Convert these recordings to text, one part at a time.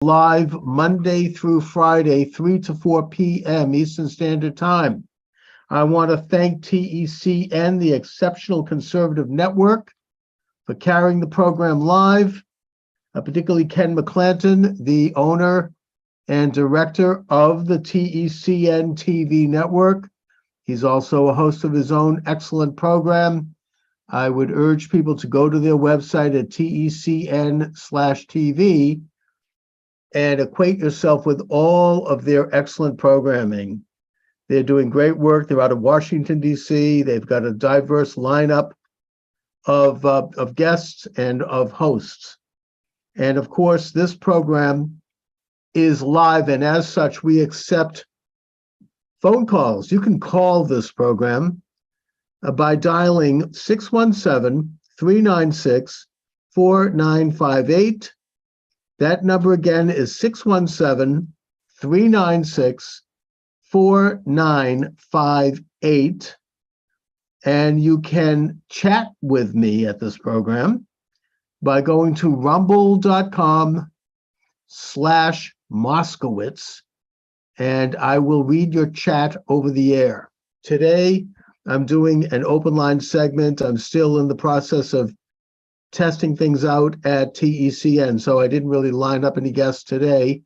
Live Monday through Friday, 3 to 4 p.m. Eastern Standard Time. I want to thank TECN, the Exceptional Conservative Network, for carrying the program live, particularly Ken McClanton, the owner and director of the TECN TV network. He's also a host of his own excellent program. I would urge people to go to their website at TECN/TV and acquaint yourself with all of their excellent programming. They're doing great work. They're out of Washington, D.C. They've got a diverse lineup of guests and of hosts. And of course, this program is live, and as such, we accept phone calls. You can call this program by dialing 617-396-4958. That number again is 617-396-4958. And you can chat with me at this program by going to rumble.com/Moskowitz, and I will read your chat over the air. Today, I'm doing an open line segment. I'm still in the process of testing things out at TECN, so I didn't really line up any guests today.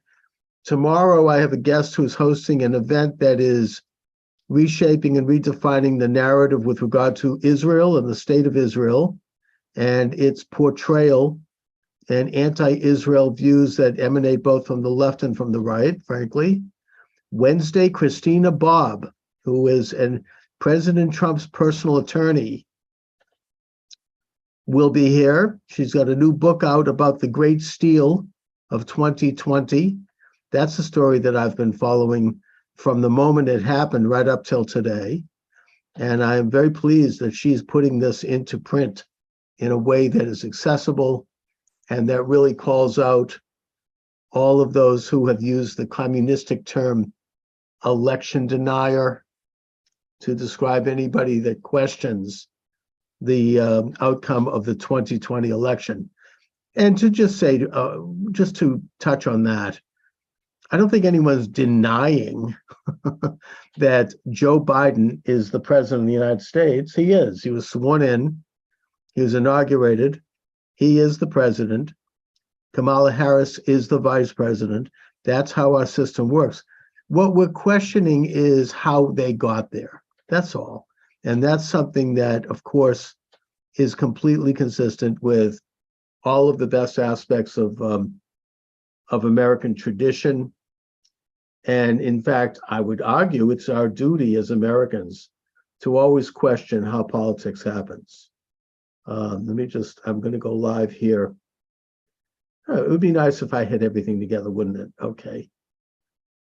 Tomorrow, I have a guest who's hosting an event that is reshaping and redefining the narrative with regard to Israel and the state of Israel and its portrayal and anti-Israel views that emanate both from the left and from the right, frankly. Wednesday, Christina Bobb, who is President Trump's personal attorney, will be here. She's got a new book out about the Great Steal of 2020. That's a story that I've been following from the moment it happened right up till today. And I am very pleased that she's putting this into print in a way that is accessible and that really calls out all of those who have used the communistic term election denier to describe anybody that questions the outcome of the 2020 election. And to just say, just to touch on that, I don't think anyone's denying that Joe Biden is the president of the United States. He is. He was sworn in. He was inaugurated. He is the president. Kamala Harris is the vice president. That's how our system works. What we're questioning is how they got there. That's all. And that's something that, of course, is completely consistent with all of the best aspects of American tradition. And in fact, I would argue it's our duty as Americans to always question how politics happens. I'm going to go live here. It would be nice if I had everything together, wouldn't it? Okay.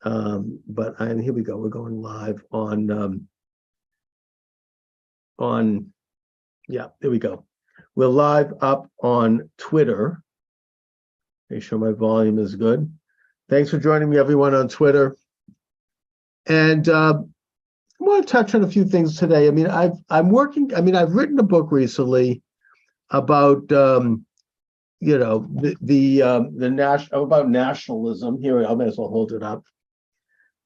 But here we go. We're going live yeah, there we go. We're live up on Twitter. Make sure my volume is good. Thanks for joining me, everyone, on Twitter. And I want to touch on a few things today. I mean, I've written a book recently about about nationalism. Here, I may as well hold it up.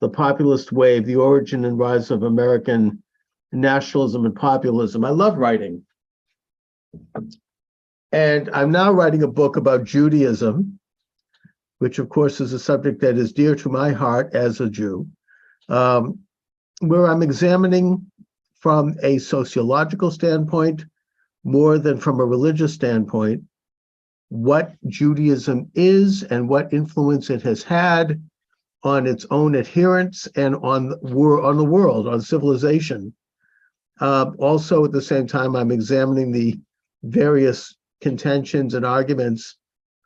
The Populist Wave: The Origin and Rise of American Nationalism and Populism. I love writing. And I'm now writing a book about Judaism, which of course is a subject that is dear to my heart as a Jew, where I'm examining from a sociological standpoint, more than from a religious standpoint, what Judaism is and what influence it has had on its own adherents and on the world, on civilization. Also, at the same time, I'm examining the various contentions and arguments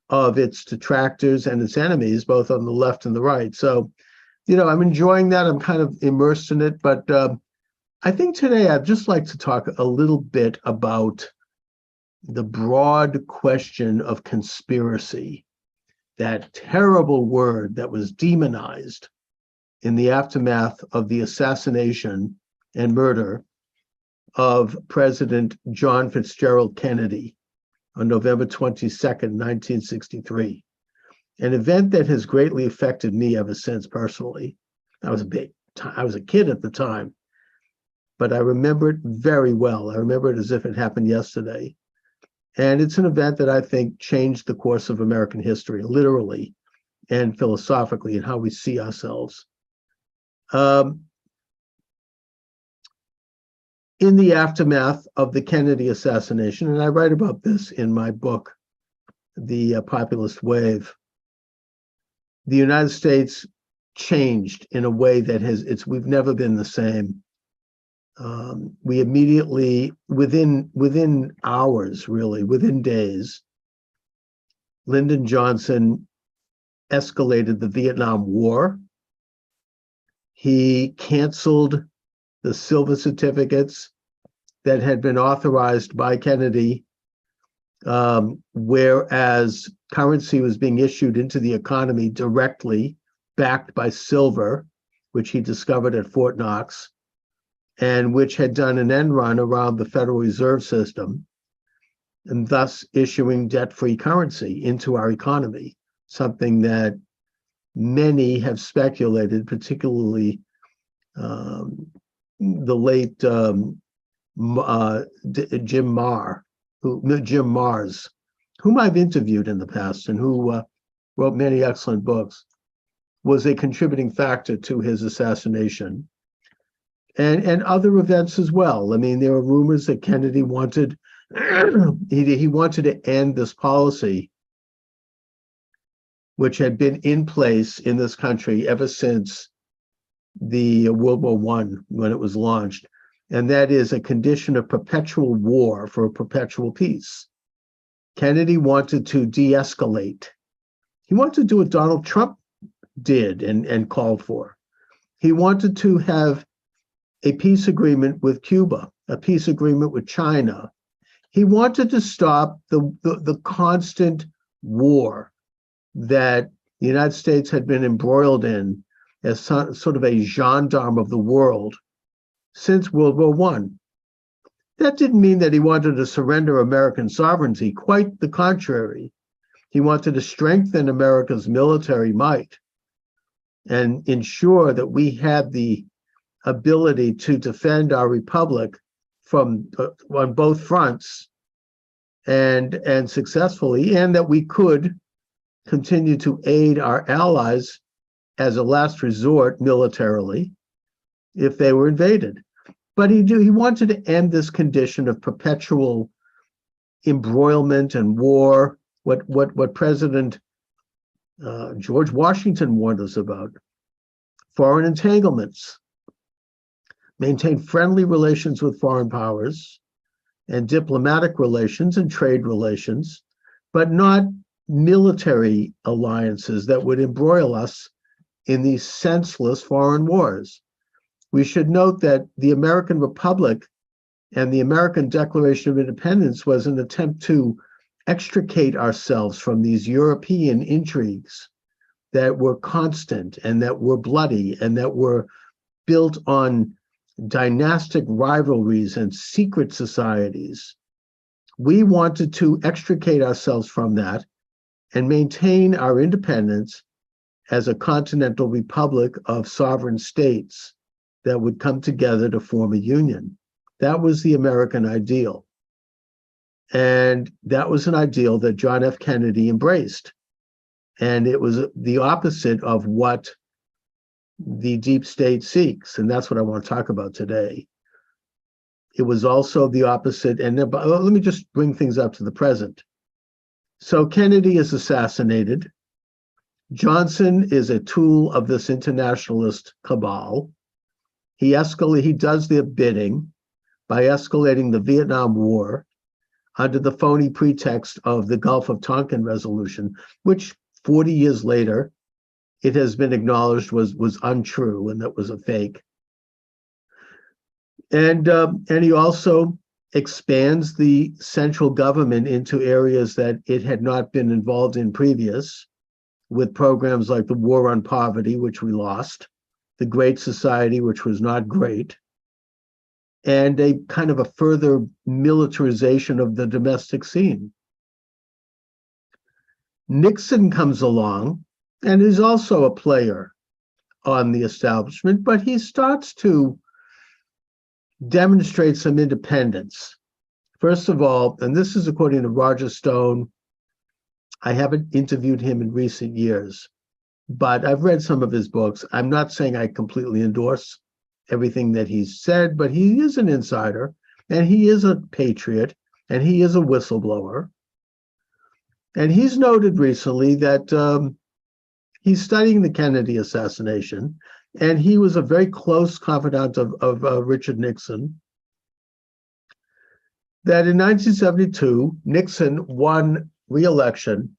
of its detractors and its enemies, both on the left and the right. So, I'm enjoying that. I'm kind of immersed in it. But I think today I'd just like to talk a little bit about the broad question of conspiracy, that terrible word that was demonized in the aftermath of the assassination and murder of President John Fitzgerald Kennedy on November 22nd, 1963. an event that has greatly affected me ever since personally. I was a kid at the time, but I remember it very well. I remember it as if it happened yesterday. And it's an event that I think changed the course of American history, literally and philosophically, and how we see ourselves. In the aftermath of the Kennedy assassination, and I write about this in my book, The Populist Wave, the United States changed in a way that we've never been the same. We immediately, within hours, really, within days, Lyndon Johnson escalated the Vietnam War. He canceled the silver certificates that had been authorized by Kennedy, whereas currency was being issued into the economy directly, backed by silver, which he discovered at Fort Knox, and which had done an end run around the Federal Reserve System, and thus issuing debt-free currency into our economy, something that many have speculated, particularly the late Jim Mars, whom I've interviewed in the past and who wrote many excellent books, was a contributing factor to his assassination. And other events as well. I mean, there are rumors that Kennedy wanted, he wanted to end this policy, which had been in place in this country ever since the World War I, when it was launched. And that is a condition of perpetual war for a perpetual peace. Kennedy wanted to de-escalate. He wanted to do what Donald Trump did and called for. He wanted to have a peace agreement with Cuba, a peace agreement with China. He wanted to stop the constant war that the United States had been embroiled in as sort of a gendarme of the world since World War I. That didn't mean that he wanted to surrender American sovereignty. Quite the contrary. He wanted to strengthen America's military might and ensure that we had the ability to defend our republic from on both fronts and successfully, and that we could continue to aid our allies as a last resort militarily if they were invaded. But he wanted to end this condition of perpetual embroilment and war, what President George Washington warned us about. Foreign entanglements, maintain friendly relations with foreign powers and diplomatic relations and trade relations, but not military alliances that would embroil us in these senseless foreign wars. We should note that the American Republic and the American Declaration of Independence was an attempt to extricate ourselves from these European intrigues that were constant and that were bloody and that were built on dynastic rivalries and secret societies. We wanted to extricate ourselves from that and maintain our independence as a continental republic of sovereign states that would come together to form a union. That was the American ideal. And that was an ideal that John F. Kennedy embraced. And it was the opposite of what the deep state seeks. And that's what I want to talk about today. It was also the opposite. And let me just bring things up to the present. So Kennedy is assassinated. Johnson is a tool of this internationalist cabal. He does their bidding by escalating the Vietnam War under the phony pretext of the Gulf of Tonkin resolution, which 40 years later, it has been acknowledged was untrue and that was a fake. And he also expands the central government into areas that it had not been involved in previous, with programs like the War on Poverty, which we lost, the Great Society, which was not great, and a kind of a further militarization of the domestic scene. Nixon comes along and is also a player on the establishment, but he starts to demonstrate some independence. First of all, and this is according to Roger Stone, I haven't interviewed him in recent years, but I've read some of his books. I'm not saying I completely endorse everything that he's said, but he is an insider, and he is a patriot, and he is a whistleblower. And he's noted recently that he's studying the Kennedy assassination, and he was a very close confidant of Richard Nixon. That in 1972, Nixon won re-election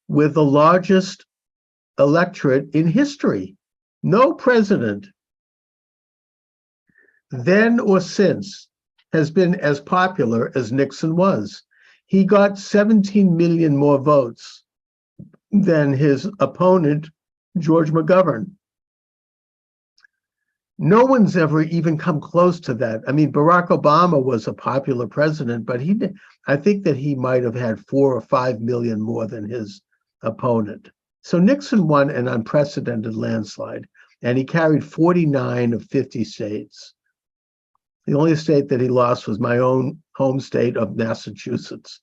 with the largest electorate in history. No president then or since has been as popular as Nixon was. He got 17 million more votes than his opponent, George McGovern. No one's ever even come close to that. I mean, Barack Obama was a popular president, but I think that he might have had 4 or 5 million more than his opponent. So Nixon won an unprecedented landslide, and he carried 49 of 50 states. The only state that he lost was my own home state of Massachusetts.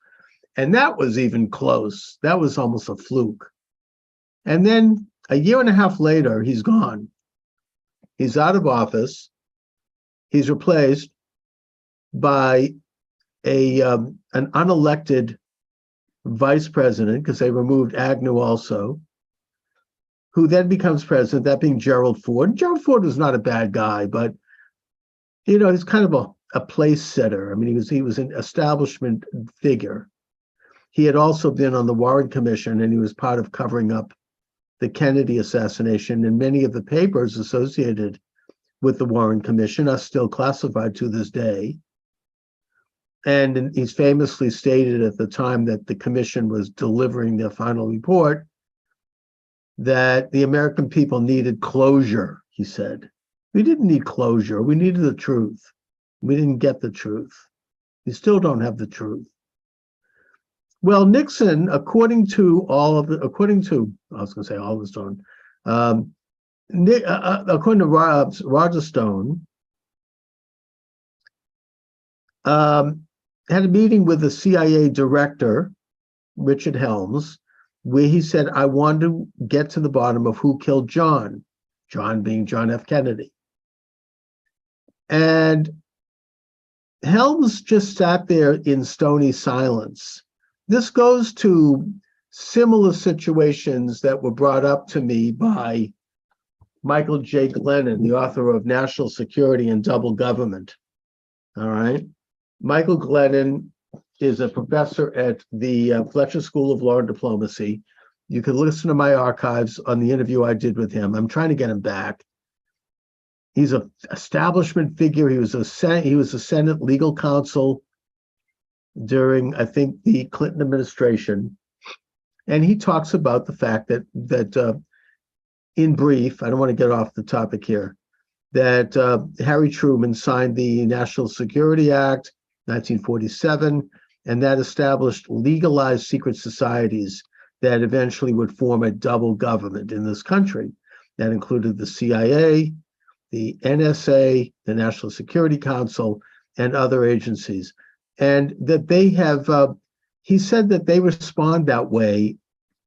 And that was even close. That was almost a fluke. And then a year and a half later, he's gone. He's out of office. He's replaced by an unelected vice president, because they removed Agnew also, who then becomes president, that being Gerald Ford. Gerald Ford was not a bad guy, but he's kind of a place setter. I mean, he was an establishment figure. He had also been on the Warren Commission, and he was part of covering up the Kennedy assassination, and many of the papers associated with the Warren Commission are still classified to this day. And he's famously stated at the time that the commission was delivering their final report that the American people needed closure, he said. We didn't need closure. We needed the truth. We didn't get the truth. We still don't have the truth. Well, Nixon, according to Oliver Stone, according to Roger Stone, had a meeting with the CIA director, Richard Helms, where he said, I want to get to the bottom of who killed John being John F. Kennedy. And Helms just sat there in stony silence. This goes to similar situations that were brought up to me by Michael J. Glennon, the author of National Security and Double Government. All right. Michael Glennon is a professor at the Fletcher School of Law and Diplomacy. You can listen to my archives on the interview I did with him. I'm trying to get him back. He's an establishment figure. He was a Senate legal counsel during, I think, the Clinton administration. And he talks about the fact that in brief, I don't want to get off the topic here, that Harry Truman signed the National Security Act, 1947, and that established legalized secret societies that eventually would form a double government in this country. That included the CIA, the NSA, the National Security Council, and other agencies. And that they have, he said that they respond that way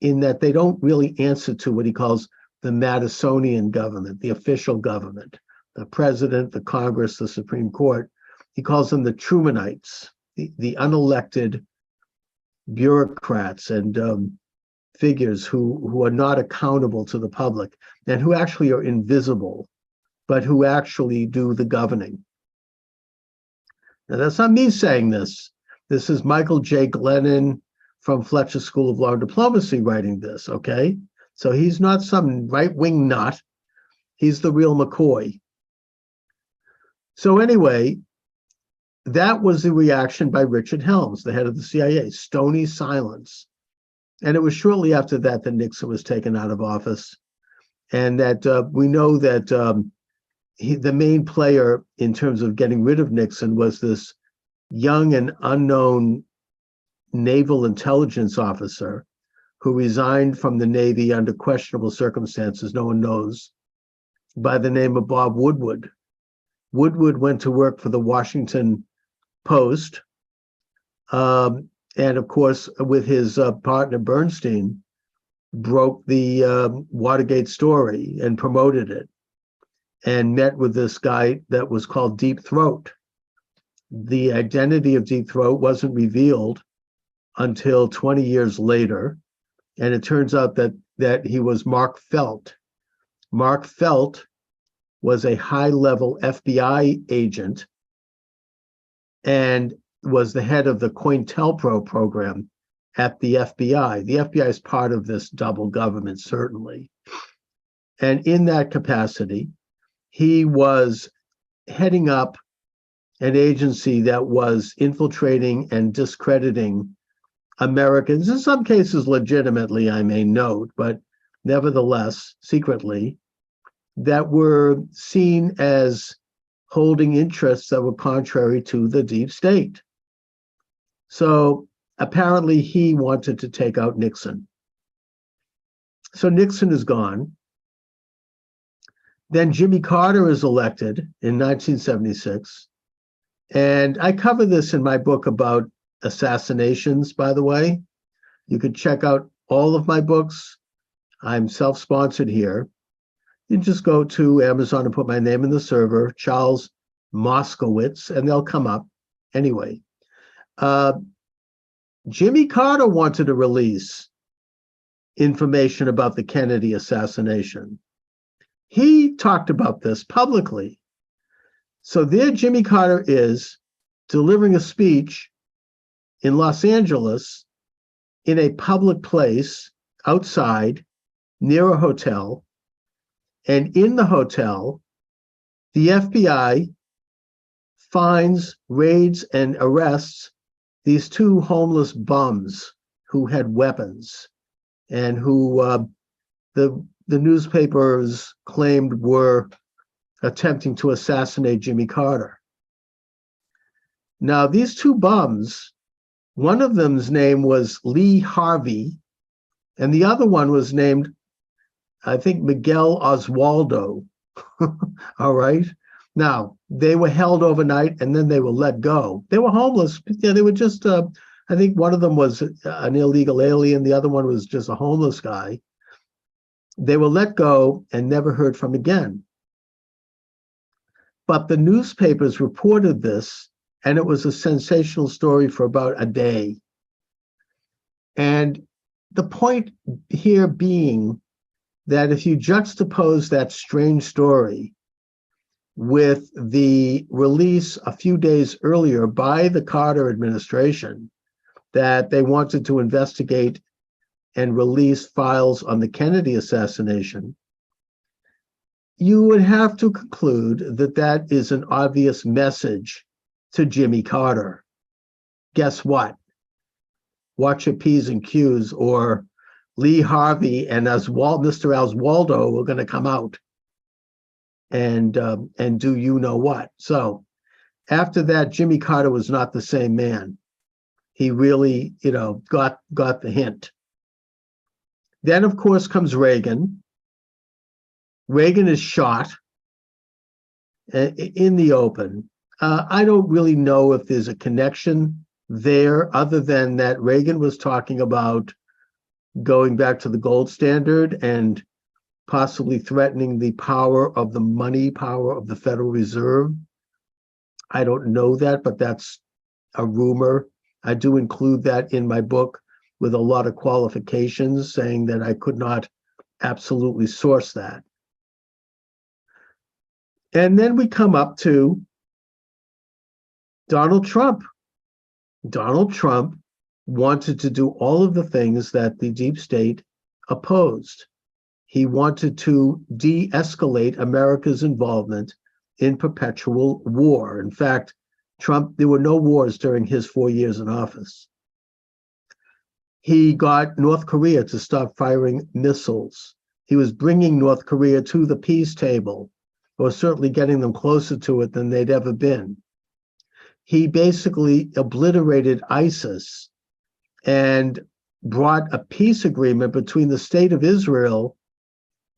in that they don't really answer to what he calls the Madisonian government, the official government, the president, the Congress, the Supreme Court. He calls them the Trumanites, the unelected bureaucrats and figures who are not accountable to the public and who actually are invisible, but who actually do the governing. Now, that's not me saying this. This is Michael J. Glennon from Fletcher School of Law and Diplomacy writing this, okay? So he's not some right-wing nut. He's the real McCoy. So anyway, that was the reaction by Richard Helms, the head of the CIA, stony silence. And it was shortly after that that Nixon was taken out of office. And that we know that the main player in terms of getting rid of Nixon was this young and unknown naval intelligence officer who resigned from the Navy under questionable circumstances, no one knows, by the name of Bob Woodward. Woodward went to work for the Washington Post, and of course, with his partner Bernstein, broke the Watergate story and promoted it, and met with this guy that was called Deep Throat. The identity of Deep Throat wasn't revealed until 20 years later, and it turns out that he was Mark Felt. Mark Felt was a high-level FBI agent and was the head of the COINTELPRO program at the FBI. The FBI is part of this double government, certainly. And in that capacity, he was heading up an agency that was infiltrating and discrediting Americans, in some cases legitimately, I may note, but nevertheless, secretly, that were seen as holding interests that were contrary to the deep state. So apparently he wanted to take out Nixon. So Nixon is gone. Then Jimmy Carter is elected in 1976. And I cover this in my book about assassinations, by the way. You could check out all of my books. I'm self-sponsored here. You just go to Amazon and put my name in the server, Charles Moskowitz, and they'll come up. Anyway, Jimmy Carter wanted to release information about the Kennedy assassination. He talked about this publicly. So there Jimmy Carter is delivering a speech in Los Angeles in a public place outside near a hotel. And in the hotel, the FBI finds, raids, and arrests these two homeless bums who had weapons and who the newspapers claimed were attempting to assassinate Jimmy Carter. Now, these two bums, one of them's name was Lee Harvey, and the other one was named, I think, Miguel Oswaldo. All right. Now, they were held overnight and then they were let go. They were homeless. Yeah, they were just, I think one of them was an illegal alien. The other one was just a homeless guy. They were let go and never heard from again. But the newspapers reported this, and it was a sensational story for about a day. And the point here being that if you juxtapose that strange story with the release a few days earlier by the Carter administration that they wanted to investigate and release files on the Kennedy assassination, you would have to conclude that that is an obvious message to Jimmy Carter. Guess what? Watch your P's and Q's, or Lee Harvey and Mr. Oswaldo are going to come out and do you know what. So after that, Jimmy Carter was not the same man. He really, got the hint. Then, of course, comes Reagan. Reagan is shot in the open. I don't really know if there's a connection there other than that Reagan was talking about going back to the gold standard and possibly threatening the power of the money power of the Federal Reserve. I don't know that, but that's a rumor. I do include that in my book with a lot of qualifications, saying that I could not absolutely source that. And then we come up to Donald Trump. Donald Trump wanted to do all of the things that the deep state opposed. He wanted to de-escalate America's involvement in perpetual war. In fact, there were no wars during his 4 years in office. He got North Korea to stop firing missiles. He was bringing North Korea to the peace table, or certainly getting them closer to it than they'd ever been. He basically obliterated ISIS and brought a peace agreement between the state of Israel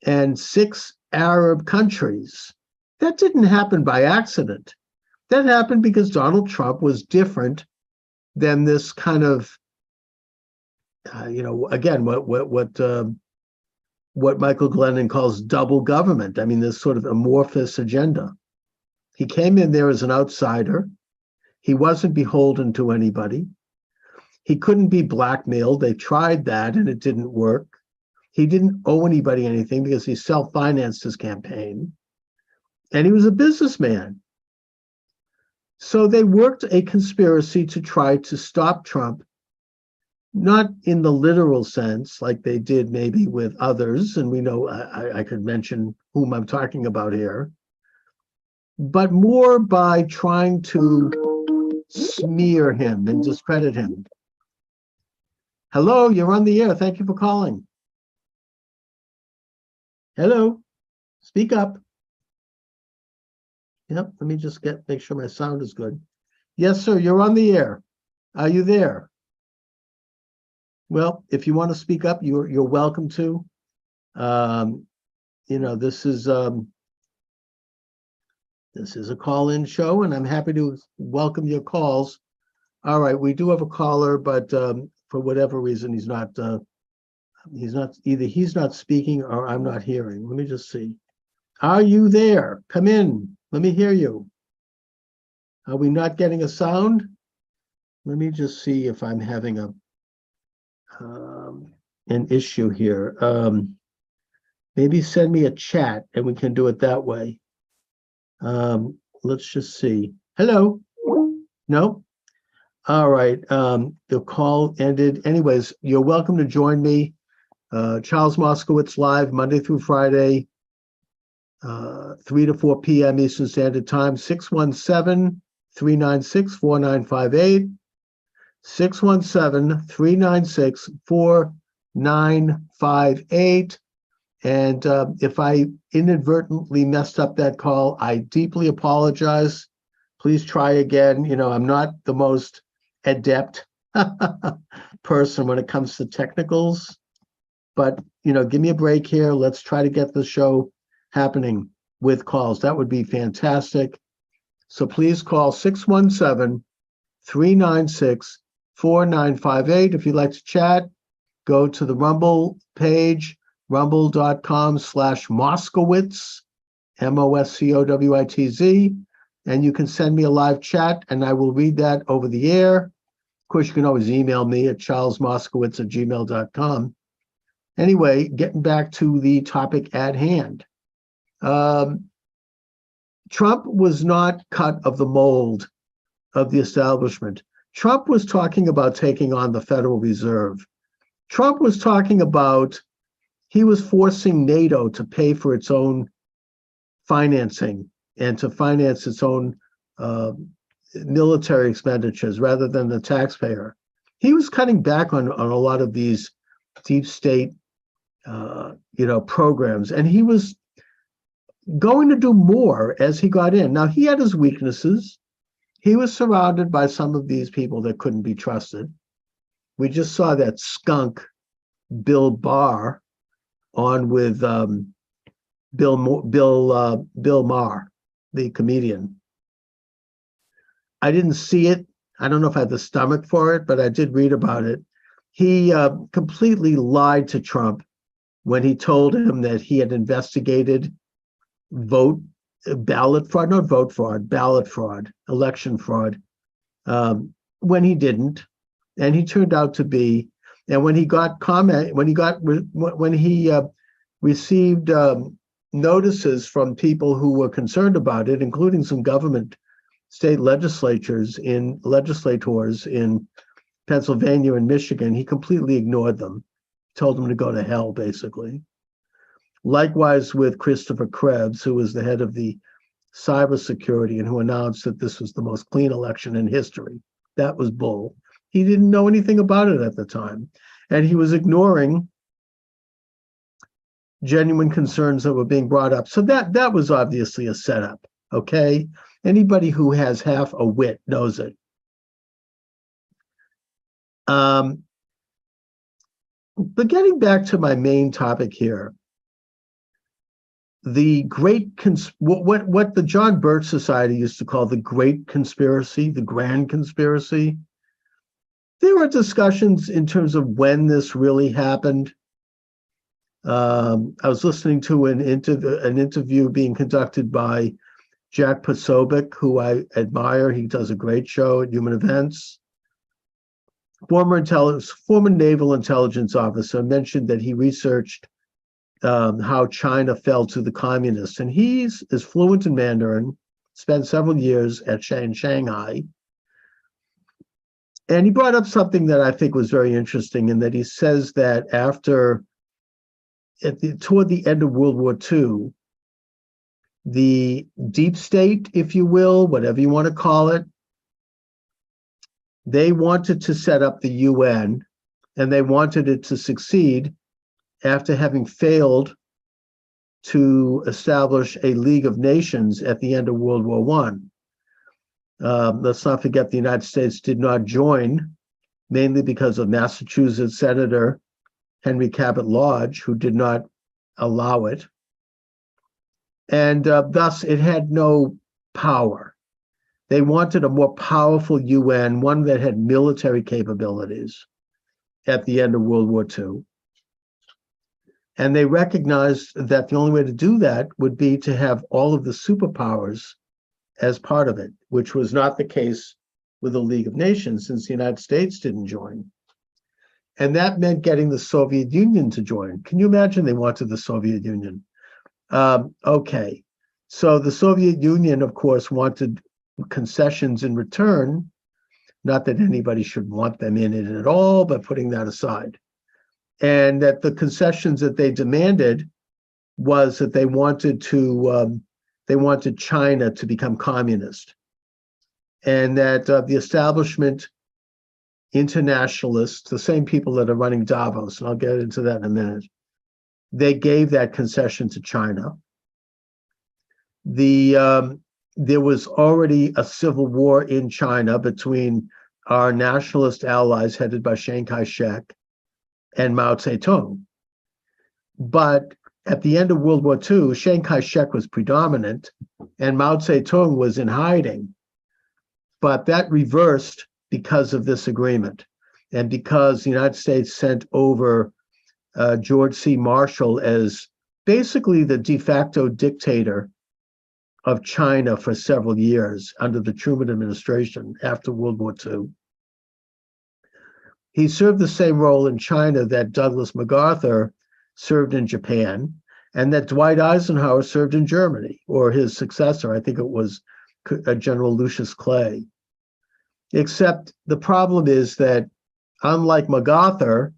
and 6 Arab countries. That didn't happen by accident. That happened because Donald Trump was different than this kind of, again, what Michael Glennon calls double government. I mean, this sort of amorphous agenda. He came in there as an outsider. He wasn't beholden to anybody. He couldn't be blackmailed. They tried that and it didn't work. He didn't owe anybody anything because he self-financed his campaign. And he was a businessman. So they worked a conspiracy to try to stop Trump, not in the literal sense, like they did maybe with others, and we know I could mention whom I'm talking about here, but more by trying to smear him and discredit him. Hello, you're on the air. Thank you for calling. Hello, speak up. Yep, let me just make sure my sound is good. Yes, sir, you're on the air. Are you there? Well, if you want to speak up, you're welcome to. This is a call-in show, and I'm happy to welcome your calls. All right, we do have a caller, but for whatever reason, he's not either he's not speaking or I'm not hearing. Let me just see. Are you there? Come in. Let me hear you. Are we not getting a sound? Let me just see if I'm having an issue here. Maybe send me a chat and we can do it that way. Let's just see. Hello? No? All right. The call ended. Anyways, you're welcome to join me. Charles Moskowitz live Monday through Friday, 3 to 4 p.m. Eastern Standard Time, 617-396-4958, 617-396-4958. And if I inadvertently messed up that call, I deeply apologize. Please try again. I'm not the most adept person when it comes to technicals, but, give me a break here. Let's try to get the show happening with calls. That would be fantastic. So please call 617-396-4958. If you'd like to chat, go to the Rumble page, rumble.com/Moskowitz, Moskowitz, and you can send me a live chat and I will read that over the air. Of course, you can always email me at charlesmoskowitz@gmail.com. Anyway, getting back to the topic at hand. Trump was not cut of the mold of the establishment. Trump was talking about taking on the Federal Reserve. Trump was talking about he was forcing NATO to pay for its own financing and to finance its own military expenditures rather than the taxpayer. He was cutting back on a lot of these deep state programs, and he was going to do more as he got in. Now, he had his weaknesses. He was surrounded by some of these people that couldn't be trusted. We just saw that skunk Bill Barr on with Bill Maher, the comedian. I didn't see it. I don't know if I had the stomach for it, but I did read about it. He completely lied to Trump when he told him that he had investigated ballot fraud, election fraud, when he didn't. And he turned out to be, and when he received notices from people who were concerned about it, including some state legislators in Pennsylvania and Michigan, he completely ignored them, told them to go to hell, basically. Likewise with Christopher Krebs, who was the head of the cybersecurity and who announced that this was the most clean election in history. That was bull. He didn't know anything about it at the time. And he was ignoring genuine concerns that were being brought up. So that was obviously a setup, okay? Anybody who has half a wit knows it. But getting back to my main topic here, the what the John Birch Society used to call the Great Conspiracy, the Grand Conspiracy. There were discussions in terms of when this really happened. I was listening to an interview being conducted by Jack Posobiec, who I admire. He does a great show at Human Events. Former naval intelligence officer, mentioned that he researched how China fell to the communists, and he is fluent in Mandarin. Spent several years in Shanghai, and he brought up something that I think was very interesting, in that he says that toward the end of World War II, the deep state, if you will, whatever you want to call it, they wanted to set up the UN, and they wanted it to succeed after having failed to establish a League of Nations at the end of World War I. Let's not forget the United States did not join, mainly because of Massachusetts Senator Henry Cabot Lodge, who did not allow it. And thus it had no power. They wanted a more powerful UN, one that had military capabilities at the end of World War II. And they recognized that the only way to do that would be to have all of the superpowers as part of it, which was not the case with the League of Nations, since the United States didn't join. And that meant getting the Soviet Union to join. Can you imagine they wanted the Soviet Union? Okay, so the Soviet Union, of course, wanted concessions in return. Not that anybody should want them in it at all, but putting that aside. And that the concessions that they demanded was that they wanted China to become communist, and that the establishment internationalists, the same people that are running Davos, and I'll get into that in a minute, they gave that concession to China. There was already a civil war in China between our nationalist allies headed by Chiang Kai-shek and Mao Zedong. But at the end of World War II, Chiang Kai-shek was predominant and Mao Zedong was in hiding. But that reversed because of this agreement, and because the United States sent over George C. Marshall as basically the de facto dictator of China for several years under the Truman administration after World War II. He served the same role in China that Douglas MacArthur served in Japan, and that Dwight Eisenhower served in Germany, or his successor, I think it was General Lucius Clay. Except the problem is that, unlike MacArthur,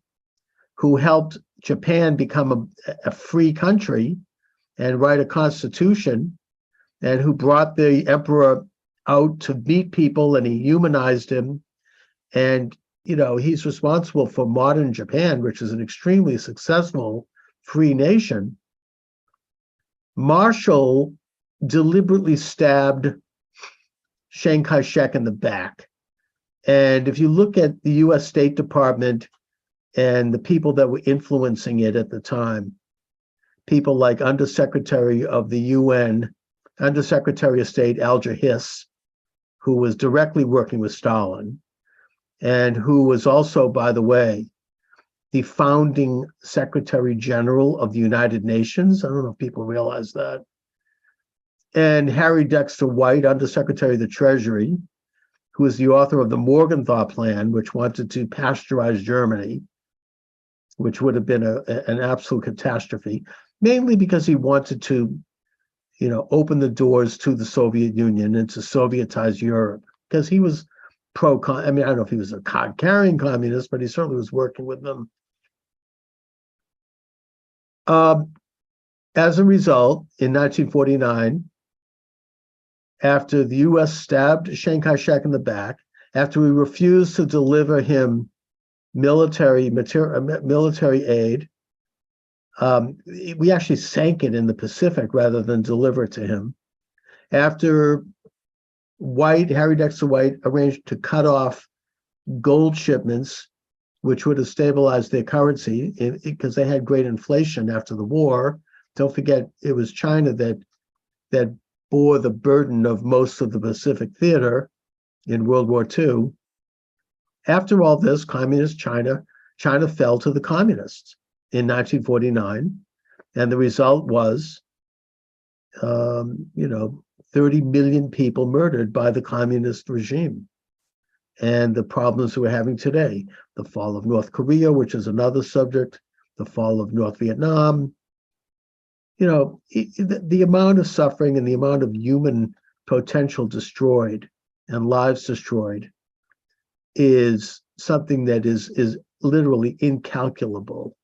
who helped Japan become a free country and write a constitution, and who brought the emperor out to meet people, and he humanized him, and he's responsible for modern Japan, which is an extremely successful free nation. Marshall deliberately stabbed Chiang Kai-shek in the back. And if you look at the US State Department and the people that were influencing it at the time, people like Undersecretary of the UN, Undersecretary of State Alger Hiss, who was directly working with Stalin, and who was also, by the way, the founding Secretary General of the United Nations. I don't know if people realize that. And Harry Dexter White, Undersecretary of the Treasury, who is the author of the Morgenthau Plan, which wanted to pasteurize Germany, which would have been an absolute catastrophe, mainly because he wanted to, open the doors to the Soviet Union and to Sovietize Europe, because he was I don't know if he was a card-carrying communist, but he certainly was working with them. As a result, in 1949, after the US stabbed Chiang Kai-shek in the back, after we refused to deliver him military aid, we actually sank it in the Pacific rather than deliver it to him. After Harry Dexter White arranged to cut off gold shipments which would have stabilized their currency because they had great inflation after the war. Don't forget, it was China that bore the burden of most of the Pacific theater in World War II. After all this, communist China fell to the communists in 1949, and the result was, 30 million people murdered by the communist regime. And the problems we're having today, the fall of North Korea, which is another subject, the fall of North Vietnam, the amount of suffering and the amount of human potential destroyed and lives destroyed is something that is literally incalculable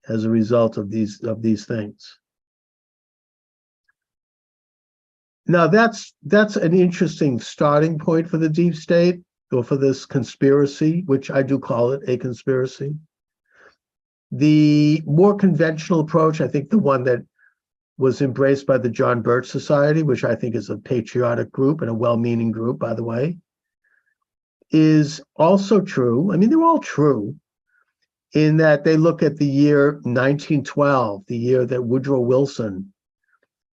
as a result of these things. Now that's an interesting starting point for the deep state, or for this conspiracy, which I do call it a conspiracy. The more conventional approach, I think the one that was embraced by the John Birch Society, which I think is a patriotic group and a well-meaning group, by the way, is also true. I mean, they're all true in that they look at the year 1912, the year that Woodrow Wilson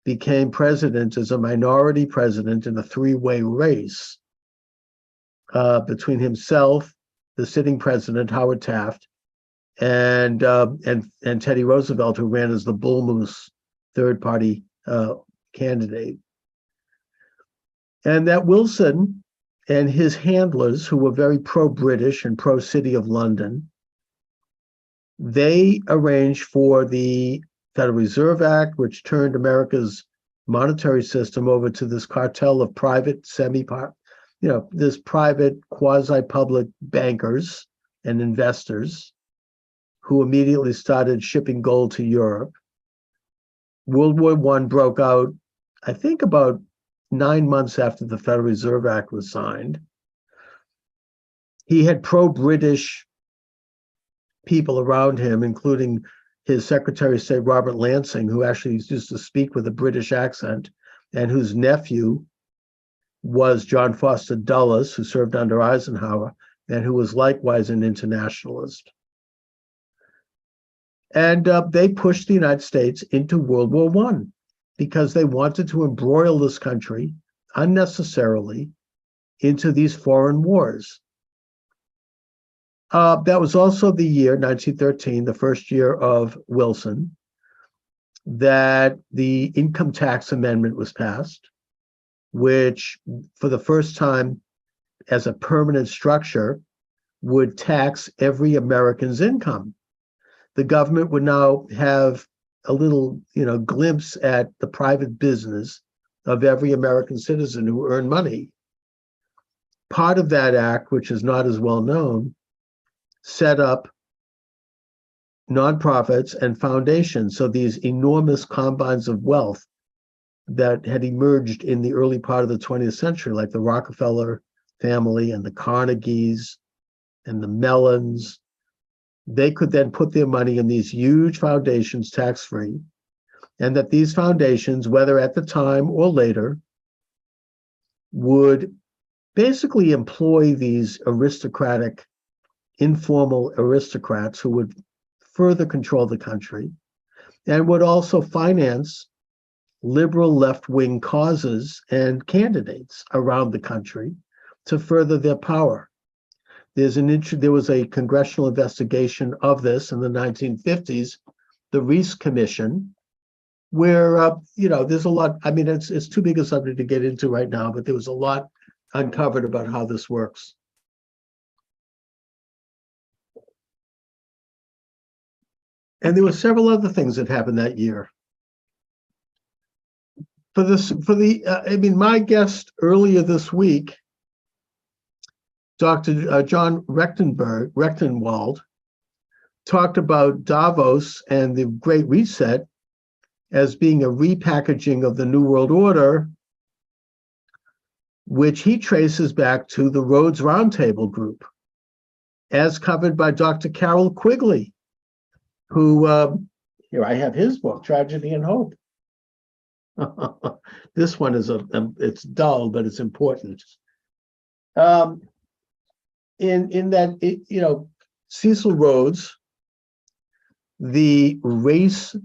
became president as a minority president in a three-way race between himself, the sitting president, Howard Taft, and Teddy Roosevelt, who ran as the Bull Moose third-party candidate. And that Wilson and his handlers, who were very pro-British and pro-City of London, they arranged for the Federal Reserve Act, which turned America's monetary system over to this cartel of private, this private quasi-public bankers and investors who immediately started shipping gold to Europe. World War I broke out, I think, about 9 months after the Federal Reserve Act was signed. He had pro-British people around him, including his Secretary of State, Robert Lansing, who actually used to speak with a British accent, and whose nephew was John Foster Dulles, who served under Eisenhower, and who was likewise an internationalist. And they pushed the United States into World War I because they wanted to embroil this country unnecessarily into these foreign wars. That was also the year, 1913, the first year of Wilson, that the income tax amendment was passed, which for the first time as a permanent structure would tax every American's income. The government would now have a little, glimpse at the private business of every American citizen who earned money. Part of that act, which is not as well known, set up nonprofits and foundations. So these enormous combines of wealth that had emerged in the early part of the 20th century, like the Rockefeller family and the Carnegies and the Mellons, they could then put their money in these huge foundations tax-free, and that these foundations, whether at the time or later, would basically employ these aristocratic, informal aristocrats who would further control the country and would also finance liberal left-wing causes and candidates around the country to further their power. There was a congressional investigation of this in the 1950s, the Reese Commission, where there's a lot. I mean, it's too big a subject to get into right now, but there was a lot uncovered about how this works. And there were several other things that happened that year. My guest earlier this week, Dr. John Rechtenwald, talked about Davos and the Great Reset as being a repackaging of the New World Order, which he traces back to the Rhodes Roundtable Group, as covered by Dr. Carroll Quigley, who, here I have his book, Tragedy and Hope. This one is it's dull, but it's important. In that, Cecil Rhodes, the racist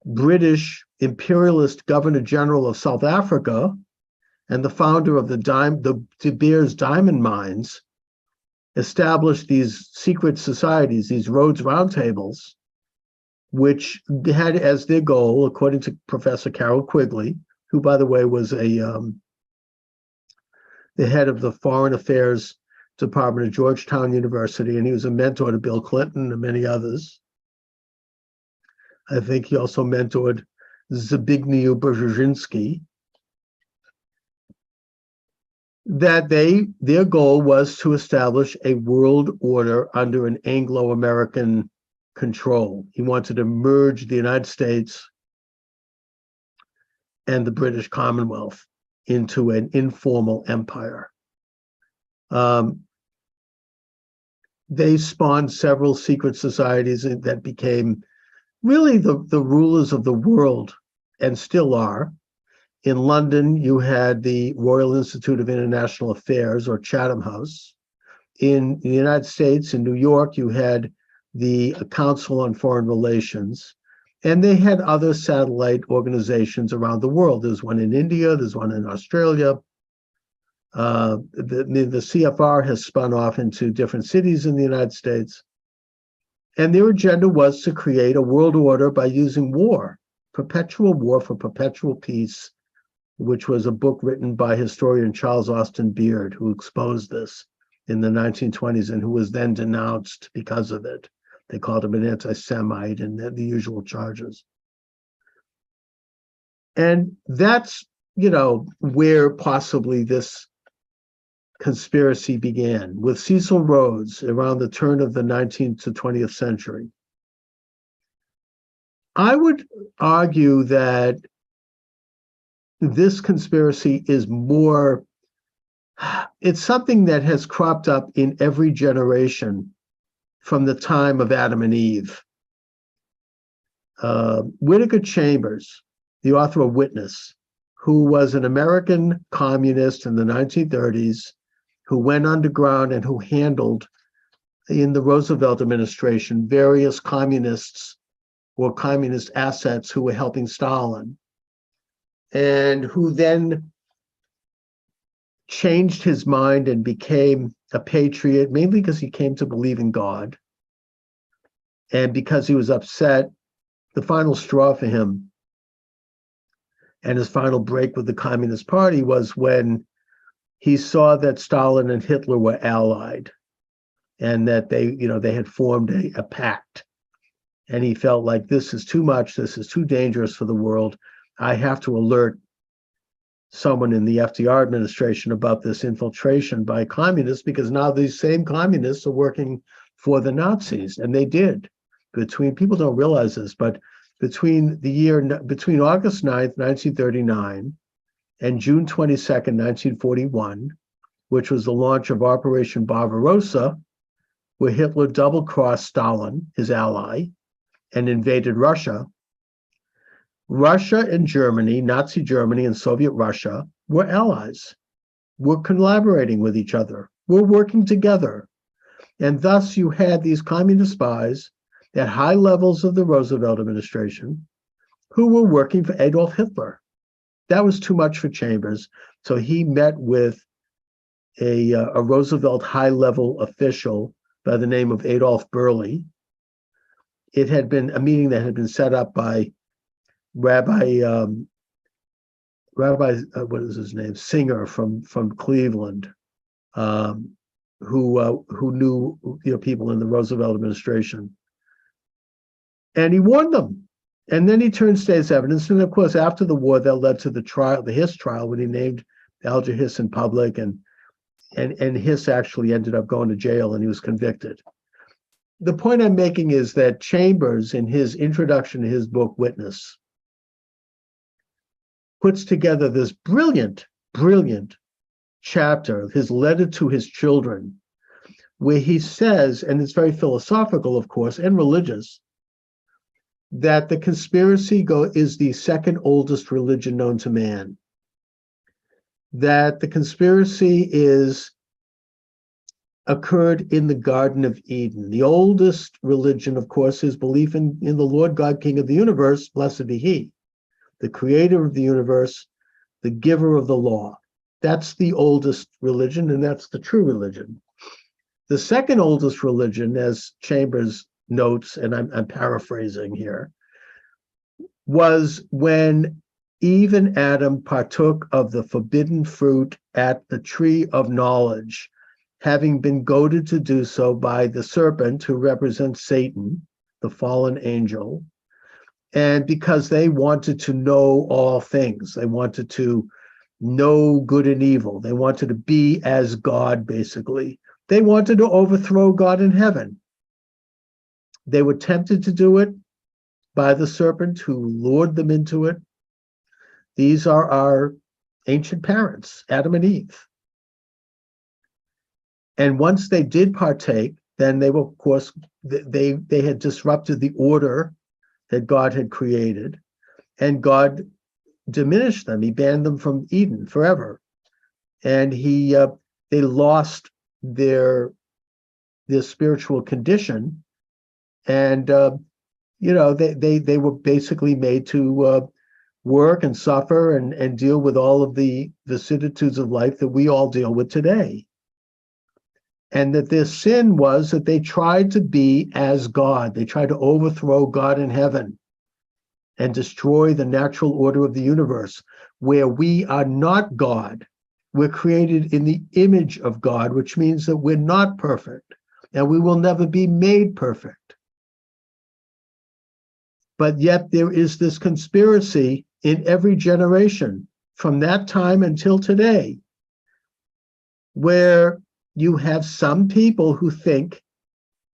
British imperialist Governor General of South Africa and the founder of the De Beers diamond mines, established these secret societies, these Rhodes Roundtables, which had as their goal, according to Professor Carroll Quigley, who, by the way, was the head of the Foreign Affairs Department at Georgetown University, and he was a mentor to Bill Clinton and many others. I think he also mentored Zbigniew Brzezinski. That their goal was to establish a world order under an Anglo-American control. He wanted to merge the United States and the British Commonwealth into an informal empire. They spawned several secret societies that became really the rulers of the world, and still are. In London, you had the Royal Institute of International Affairs, or Chatham House. In the United States, in New York, you had the Council on Foreign Relations, and they had other satellite organizations around the world. There's one in India, there's one in Australia. The CFR has spun off into different cities in the United States. And their agenda was to create a world order by using war, perpetual war for perpetual peace, which was a book written by historian Charles Austin Beard, who exposed this in the 1920s and who was then denounced because of it. They called him an anti-Semite and the usual charges. And that's, where possibly this conspiracy began, with Cecil Rhodes around the turn of the 19th to 20th century. I would argue that this conspiracy is it's something that has cropped up in every generation from the time of Adam and Eve. Whittaker Chambers, the author of Witness, who was an American communist in the 1930s, who went underground and who handled, in the Roosevelt administration, various communists or communist assets who were helping Stalin, and who then changed his mind and became a patriot, mainly because he came to believe in God. And because he was upset, the final straw for him and his final break with the Communist Party was when he saw that Stalin and Hitler were allied and that they had formed a pact. And he felt like, this is too much, this is too dangerous for the world. I have to alert someone in the FDR administration about this infiltration by communists, because now these same communists are working for the Nazis, and they did. People don't realize this, but between August 9th, 1939 and June 22nd, 1941, which was the launch of Operation Barbarossa, where Hitler double-crossed Stalin, his ally, and invaded Russia. Russia and Germany, Nazi Germany and Soviet Russia, were allies, were collaborating with each other, were working together. And thus you had these communist spies at high levels of the Roosevelt administration who were working for Adolf Hitler. That was too much for Chambers. So he met with a Roosevelt high-level official by the name of Adolf Burley. It had been a meeting that had been set up by Rabbi, what is his name? Singer from Cleveland, who knew people in the Roosevelt administration. And he warned them. And then he turned state's evidence. And of course, after the war, that led to the Hiss trial, when he named Alger Hiss in public, and Hiss actually ended up going to jail and he was convicted. The point I'm making is that Chambers, in his introduction to his book, Witness, puts together this brilliant chapter, his letter to his children, where he says, and it's very philosophical, of course, and religious, that the conspiracy is the second oldest religion known to man. That the conspiracy is occurred in the Garden of Eden. The oldest religion, of course, is belief in the Lord God, King of the universe, blessed be he, the creator of the universe, the giver of the law. That's the oldest religion, and that's the true religion. The second oldest religion, as Chambers notes, and I'm paraphrasing here, was when Eve and Adam partook of the forbidden fruit at the tree of knowledge, having been goaded to do so by the serpent, who represents Satan, the fallen angel, and because they wanted to know all things. They wanted to know good and evil. They wanted to be as God, basically. They wanted to overthrow God in heaven. They were tempted to do it by the serpent who lured them into it. These are our ancient parents, Adam and Eve. And once they did partake, then they were, of course, they had disrupted the order that God had created, and God diminished them. He banned them from Eden forever, and they lost their spiritual condition, and they were basically made to work and suffer and deal with all of the vicissitudes of life that we all deal with today. And that their sin was that they tried to be as God. They tried to overthrow God in heaven and destroy the natural order of the universe, where we are not God. We're created in the image of God, which means that we're not perfect, and we will never be made perfect. But yet there is this conspiracy in every generation from that time until today, where you have some people who think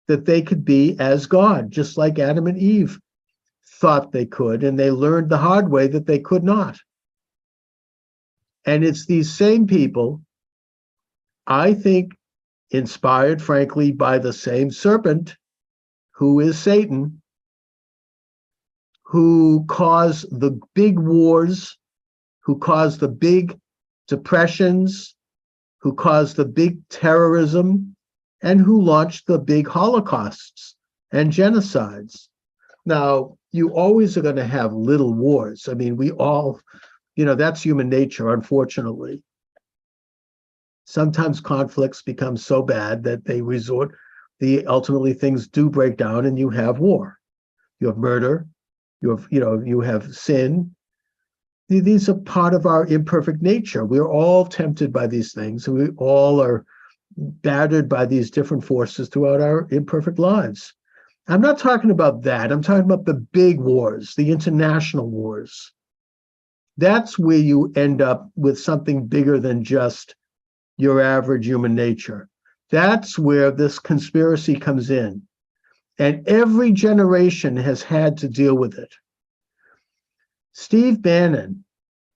that they could be as God, just like Adam and Eve thought they could, and they learned the hard way that they could not. And it's these same people, I think, inspired, frankly, by the same serpent, who is Satan, who caused the big wars, who caused the big depressions, who caused the big terrorism, and who launched the big holocausts and genocides. Now, you always are going to have little wars. I mean, we all, that's human nature, unfortunately. Sometimes conflicts become so bad that ultimately things do break down and you have war. You have murder, you have sin. These are part of our imperfect nature. We're all tempted by these things, and we all are battered by these different forces throughout our imperfect lives. I'm not talking about that. I'm talking about the big wars, the international wars. That's where you end up with something bigger than just your average human nature. That's where this conspiracy comes in. And every generation has had to deal with it. Steve Bannon,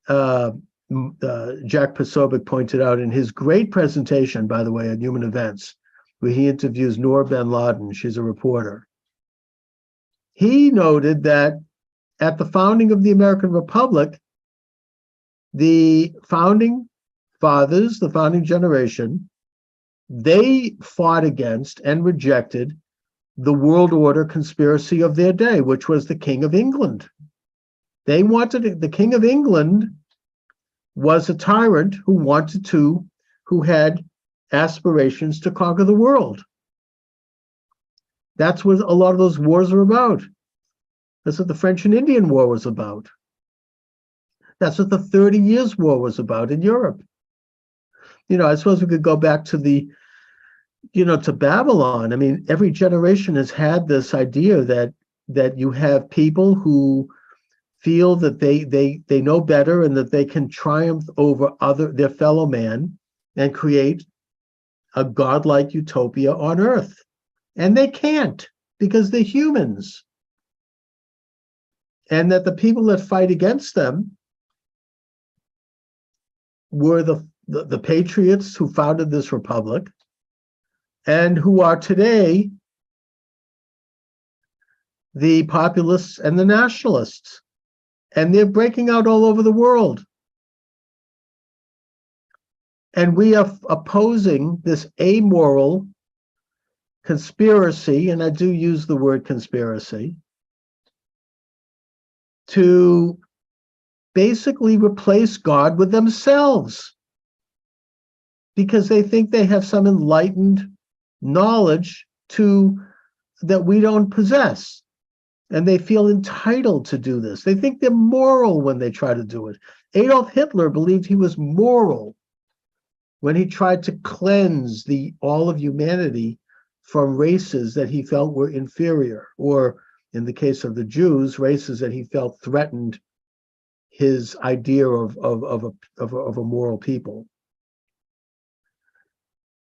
Jack Posobiec pointed out in his great presentation, by the way, on Human Events, where he interviews Noor Ben Laden. She's a reporter. He noted that at the founding of the American Republic, the founding fathers, the founding generation, they fought against and rejected the world order conspiracy of their day, which was the King of England. They wanted the King of England was a tyrant who had aspirations to conquer the world. That's what a lot of those wars are about. That's what the French and Indian War was about. That's what the 30 Years' War was about in Europe. I suppose we could go back to to Babylon. I mean, every generation has had this idea that you have people who feel that they know better and that they can triumph over their fellow man and create a godlike utopia on earth. And they can't, because they're humans. And that the people that fight against them were the patriots who founded this republic, and who are today the populists and the nationalists. And they're breaking out all over the world. And we are opposing this amoral conspiracy, and I do use the word conspiracy, to basically replace God with themselves, because they think they have some enlightened knowledge that we don't possess. And they feel entitled to do this. They think they're moral when they try to do it. Adolf Hitler believed he was moral when he tried to cleanse all of humanity from races that he felt were inferior, or in the case of the Jews, races that he felt threatened his idea of a moral people.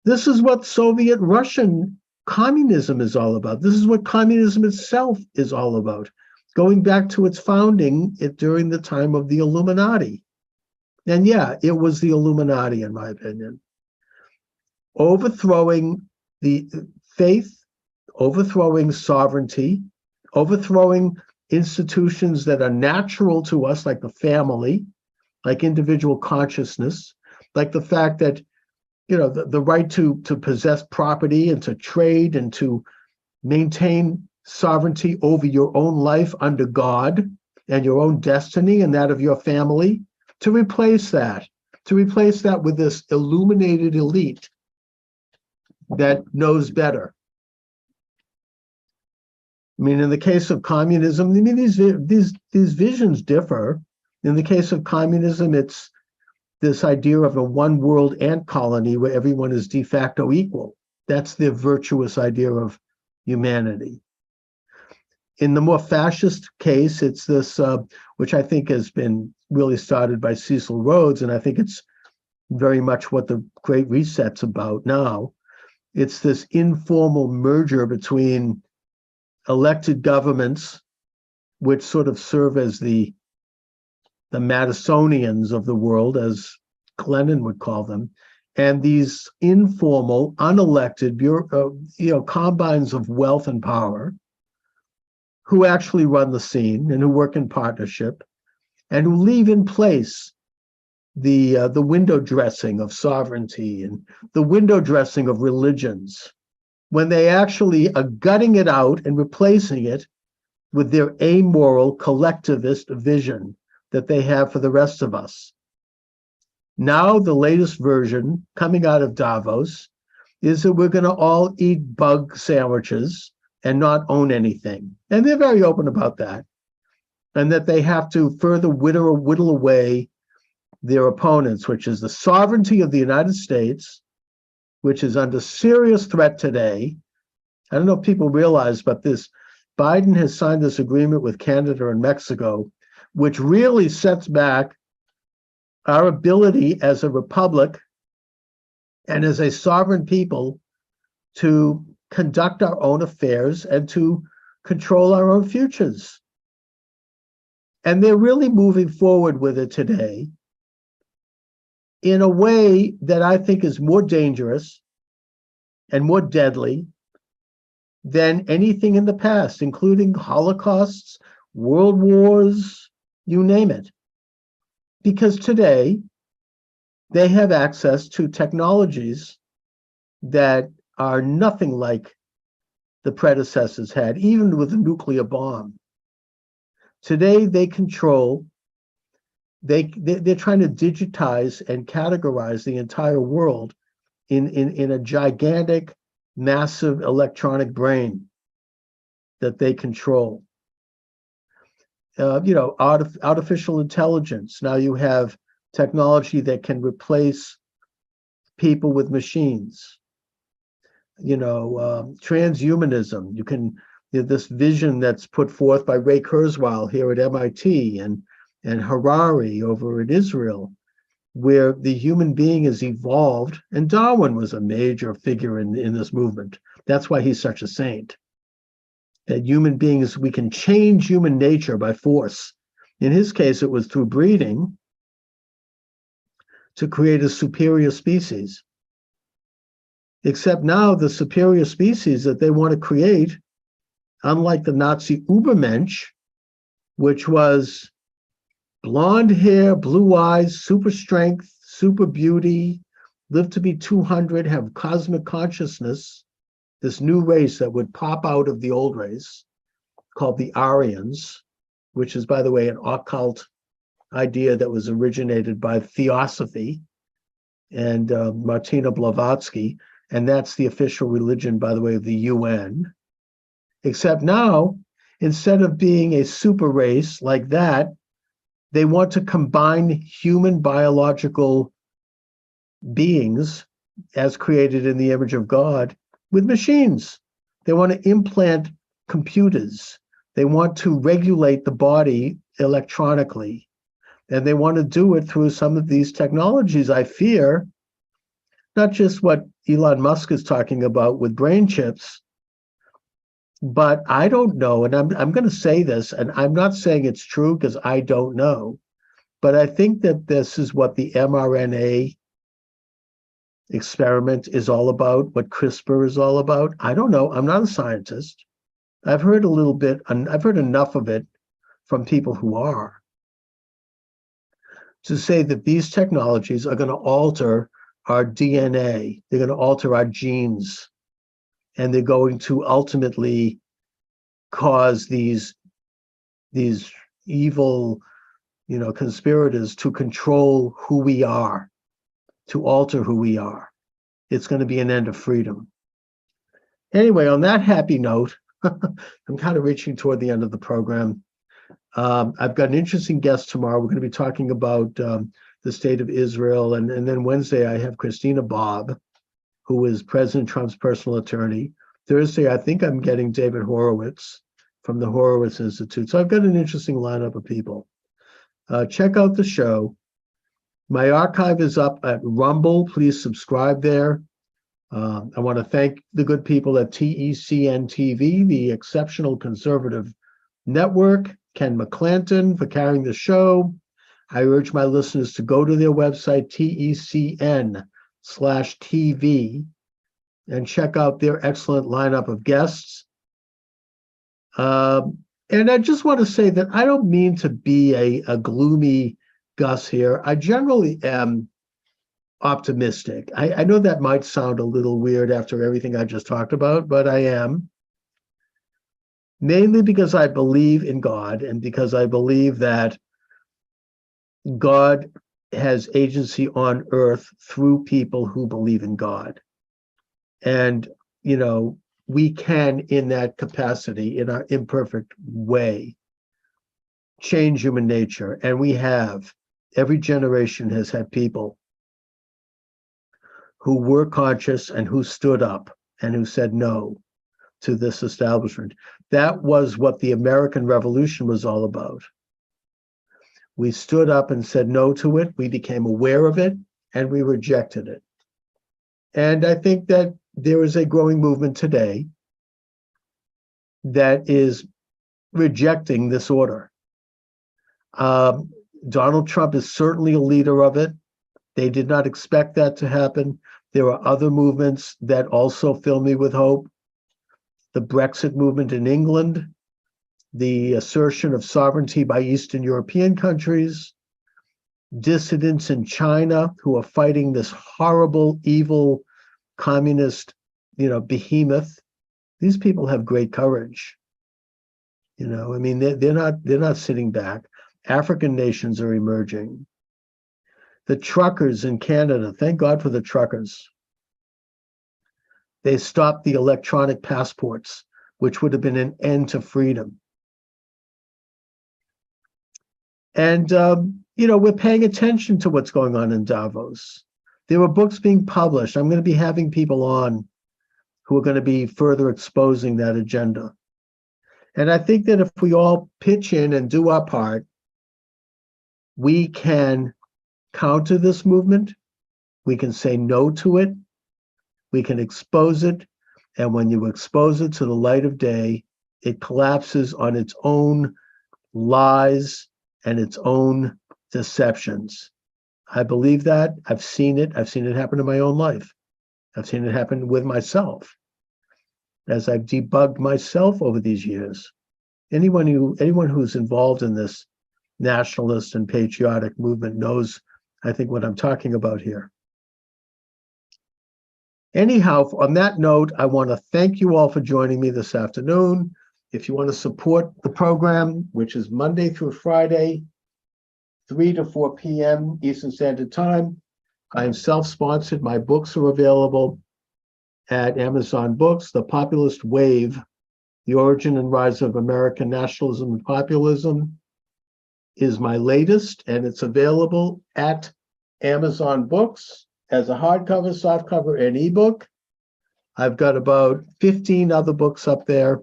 This is what Soviet Russian communism is all about. This is what communism itself is all about, going back to its founding during the time of the Illuminati. And yeah, it was the Illuminati, in my opinion, overthrowing the faith, overthrowing sovereignty, overthrowing institutions that are natural to us, like the family, like individual consciousness, like the fact that the right to possess property and to trade and to maintain sovereignty over your own life under God and your own destiny and that of your family, to replace that with this illuminated elite that knows better. I mean, in the case of communism, I mean, these visions differ. In the case of communism, it's this idea of a one world ant colony where everyone is de facto equal. That's their virtuous idea of humanity. In the more fascist case, it's this, which I think has been really started by Cecil Rhodes, and I think it's very much what the Great Reset's about now. It's this informal merger between elected governments, which sort of serve as the Madisonians of the world, as Glennon would call them, and these informal, unelected, combines of wealth and power, who actually run the scene and who work in partnership, and who leave in place the window dressing of sovereignty and the window dressing of religions, when they actually are gutting it out and replacing it with their amoral collectivist vision that they have for the rest of us. Now, the latest version coming out of Davos is that we're going to all eat bug sandwiches and not own anything. And they're very open about that. And that they have to further whittle away their opponents, which is the sovereignty of the United States, which is under serious threat today. I don't know if people realize, but Biden has signed this agreement with Canada and Mexico, which really sets back our ability as a republic and as a sovereign people to conduct our own affairs and to control our own futures. And they're really moving forward with it today in a way that I think is more dangerous and more deadly than anything in the past, including holocausts, world wars, you name it. Because today, they have access to technologies that are nothing like the predecessors had, even with the nuclear bomb. Today, they control, they're trying to digitize and categorize the entire world in a gigantic, massive electronic brain that they control. Artificial intelligence. Now you have technology that can replace people with machines. Transhumanism. You can this vision that's put forth by Ray Kurzweil here at MIT and Harari over in Israel, where the human being is evolved, and Darwin was a major figure in this movement. That's why he's such a saint. That human beings, we can change human nature by force. In his case, it was through breeding to create a superior species. Except now the superior species that they want to create, unlike the Nazi Übermensch, which was blonde hair, blue eyes, super strength, super beauty, live to be 200, have cosmic consciousness, this new race that would pop out of the old race called the Aryans, which is, by the way, an occult idea that was originated by Theosophy and Martina Blavatsky, and that's the official religion, by the way, of the UN. Except now, instead of being a super race like that, they want to combine human biological beings as created in the image of God with machines. They want to implant computers. They want to regulate the body electronically. And they want to do it through some of these technologies, I fear, not just what Elon Musk is talking about with brain chips, but I don't know. And I'm going to say this, and I'm not saying it's true because I don't know, but I think that this is what the mRNA experiment is all about, what CRISPR is all about. I don't know. I'm not a scientist. I've heard a little bit, and I've heard enough of it from people who are, to say that these technologies are going to alter our DNA. They're going to alter our genes. And they're going to ultimately cause these evil, conspirators to control who we are, to alter who we are. It's going to be an end of freedom. Anyway, on that happy note, I'm kind of reaching toward the end of the program. I've got an interesting guest tomorrow. We're going to be talking about the state of Israel. And then Wednesday, I have Christina Bobb, who is President Trump's personal attorney. Thursday, I think I'm getting David Horowitz from the Horowitz Institute. So I've got an interesting lineup of people. Check out the show. My archive is up at Rumble. Please subscribe there. I want to thank the good people at TECN TV, the Exceptional Conservative Network, Ken McClanton for carrying the show. I urge my listeners to go to their website, TECN/TV, and check out their excellent lineup of guests. And I just want to say that I don't mean to be a gloomy Gus here. I generally am optimistic. I know that might sound a little weird after everything I just talked about, but I am. Mainly because I believe in God and because I believe that God has agency on earth through people who believe in God. And, we can, in that capacity, in our imperfect way, change human nature. And we have. Every generation has had people who were conscious and who stood up and who said no to this establishment. That was what the American Revolution was all about. We stood up and said no to it. We became aware of it and we rejected it. And I think that there is a growing movement today that is rejecting this order. Donald Trump is certainly a leader of it. They did not expect that to happen. There are other movements that also fill me with hope. The Brexit movement in England, the assertion of sovereignty by Eastern European countries, dissidents in China who are fighting this horrible, evil, communist, behemoth. These people have great courage. They're not sitting back. African nations are emerging. The truckers in Canada, thank God for the truckers. They stopped the electronic passports, which would have been an end to freedom. And, we're paying attention to what's going on in Davos. There are books being published. I'm going to be having people on who are going to be further exposing that agenda. And I think that if we all pitch in and do our part, we can counter this movement. We can say no to it. We can expose it. And when you expose it to the light of day, it collapses on its own lies and its own deceptions. I believe that. I've seen it. I've seen it happen in my own life. I've seen it happen with myself as I've debugged myself over these years. Anyone who's involved in this nationalist and patriotic movement knows, I think, what I'm talking about here. Anyhow, on that note, I want to thank you all for joining me this afternoon. If you want to support the program, which is Monday through Friday, 3 to 4 p.m. Eastern Standard Time, I am self-sponsored. My books are available at Amazon Books. The Populist Wave, The Origin and Rise of American Nationalism and Populism, is my latest, and it's available at Amazon Books as a hardcover, softcover, and ebook. I've got about 15 other books up there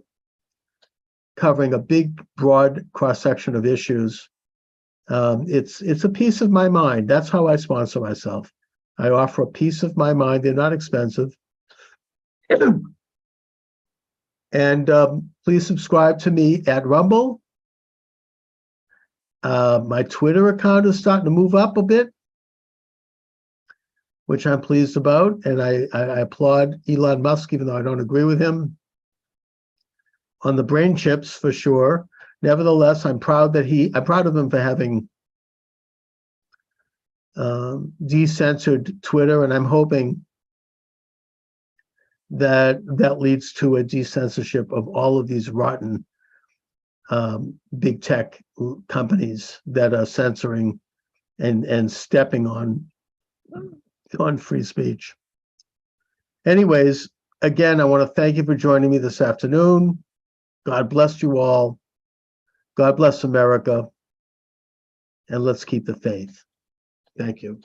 covering a big, broad cross-section of issues. It's a piece of my mind. That's how I sponsor myself. I offer a piece of my mind. They're not expensive. And please subscribe to me at Rumble. My Twitter account is starting to move up a bit, which I'm pleased about. And I applaud Elon Musk, even though I don't agree with him on the brain chips for sure. Nevertheless, I'm proud of him for having decensored Twitter, and I'm hoping that leads to a decensorship of all of these rotten big tech companies that are censoring and stepping on free speech. Anyways, again, I want to thank you for joining me this afternoon. God bless you all. God bless America. And let's keep the faith. Thank you.